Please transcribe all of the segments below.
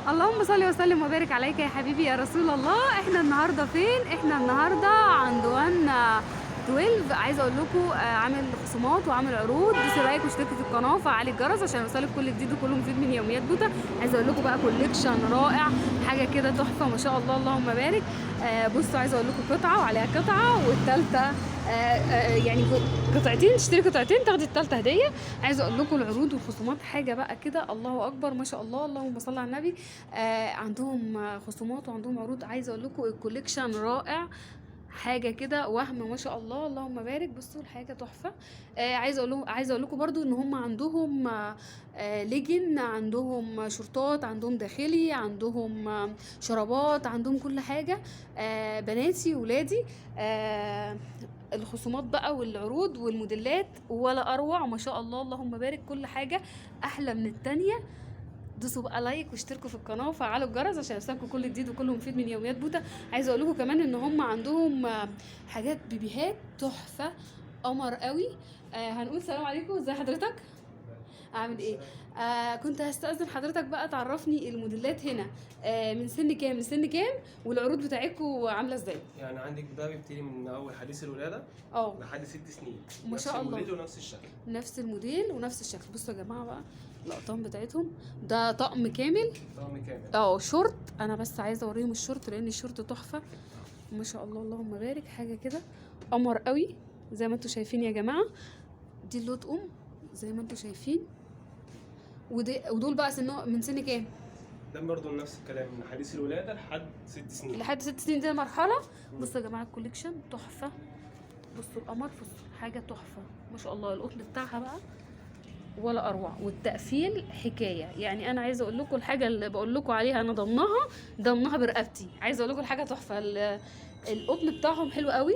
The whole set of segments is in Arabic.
اللهم صل وسلم وبارك عليك يا حبيبي يا رسول الله. احنا النهارده فين؟ احنا النهارده عند وان 12. عايزه اقول لكم عامل خصومات وعامل عروض. دوسوا لايك واشتركوا في القناه وفعلوا الجرس عشان يوصلك كل جديد وكل مفيد من يوميات بوتا. عايزه اقول لكم بقى كوليكشن رائع، حاجه كده تحفه ما شاء الله اللهم بارك. بصوا عايزه اقول لكم قطعه وعليها قطعه والثالثه يعني قطعتين، تشتري قطعتين تاخدي الثالثه هديه. عايزه اقول لكم العروض والخصومات حاجه بقى كده الله اكبر ما شاء الله، اللهم صل على النبي. عندهم خصومات وعندهم عروض. عايزه اقول لكم الكوليكشن رائع، حاجه كده وهم ما شاء الله اللهم بارك. بصوا الحاجه تحفه. عايزه اقول لكم برضو ان هم عندهم ليجن، عندهم شورتات، عندهم داخلي، عندهم شرابات، عندهم كل حاجه بناتي ولادي. الخصومات بقى والعروض والموديلات ولا اروع ما شاء الله اللهم بارك، كل حاجه احلى من التانيه. دوسوا بقى لايك واشتركوا في القناه وفعلوا الجرس عشان يوصلكوا كل جديد وكل مفيد من يوميات بوتا. عايزه اقول لكم كمان ان هم عندهم حاجات بيبيهات تحفه قمر قوي. هنقول سلام عليكم، ازي حضرتك؟ عامل ايه؟ كنت هستأذن حضرتك بقى تعرفني الموديلات هنا من سن كام لسن كام، والعروض بتاعتكم عامله ازاي؟ يعني عندك ده بيبتدي من اول حديث الولاده لحد 6 سنين. ما شاء الله، نفس الموديل ونفس الشكل. نفس الموديل ونفس الشكل. بصوا يا جماعه بقى الاقطام بتاعتهم، ده طقم كامل. طقم كامل. شورت. انا بس عايزه اوريهم الشورت لان الشورت تحفه ما شاء الله اللهم بارك، حاجه كده قمر قوي زي ما انتم شايفين يا جماعه. دي اللطقم زي ما انتم شايفين، ودول بقى من سن كام؟ ده برضه نفس الكلام من حديث الولاده لحد 6 سنين. لحد 6 سنين دي مرحله. بصوا يا جماعه الكوليكشن تحفه. بصوا القمر، بصوا حاجه تحفه ما شاء الله. القطن بتاعها بقى ولا اروع، والتقفيل حكايه. يعني انا عايزه اقول لكم الحاجه اللي بقول لكم عليها انا ضمنها برقبتي. عايزه اقول لكم الحاجه تحفه. القطن بتاعهم حلو قوي،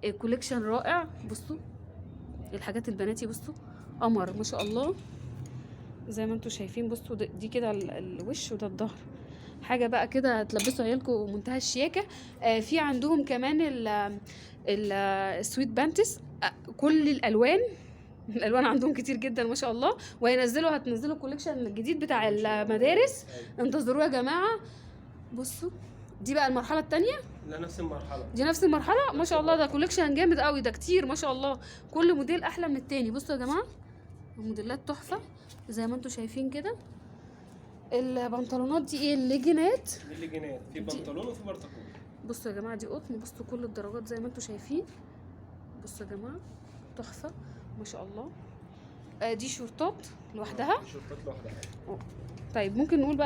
الكوليكشن رائع. بصوا الحاجات البناتي، بصوا قمر ما شاء الله زي ما انتم شايفين. بصوا دي كده الوش وده الظهر، حاجه بقى كده تلبسوا عيالكم منتهى الشياكه. في عندهم كمان السويت بانتس، كل الالوان عندهم كتير جدا ما شاء الله. هتنزلوا الكوليكشن الجديد بتاع المدارس، انتظروه يا جماعه. بصوا دي بقى المرحله الثانيه. لا نفس المرحله، دي نفس المرحله ما شاء الله. ده كوليكشن جامد قوي، ده كتير ما شاء الله، كل موديل احلى من التاني. بصوا يا جماعه الموديلات تحفه زي ما انتم شايفين كده. البنطلونات دي ايه؟ الليجينات. دي الليجينات، في بنطلون وفي برطقون. بصوا يا جماعه دي قطن. بصوا كل الدرجات زي ما انتم شايفين. بصوا يا جماعه تحفه ما شاء الله. دي شورتات لوحدها. شورتات لوحدها. طيب ممكن نقول بقى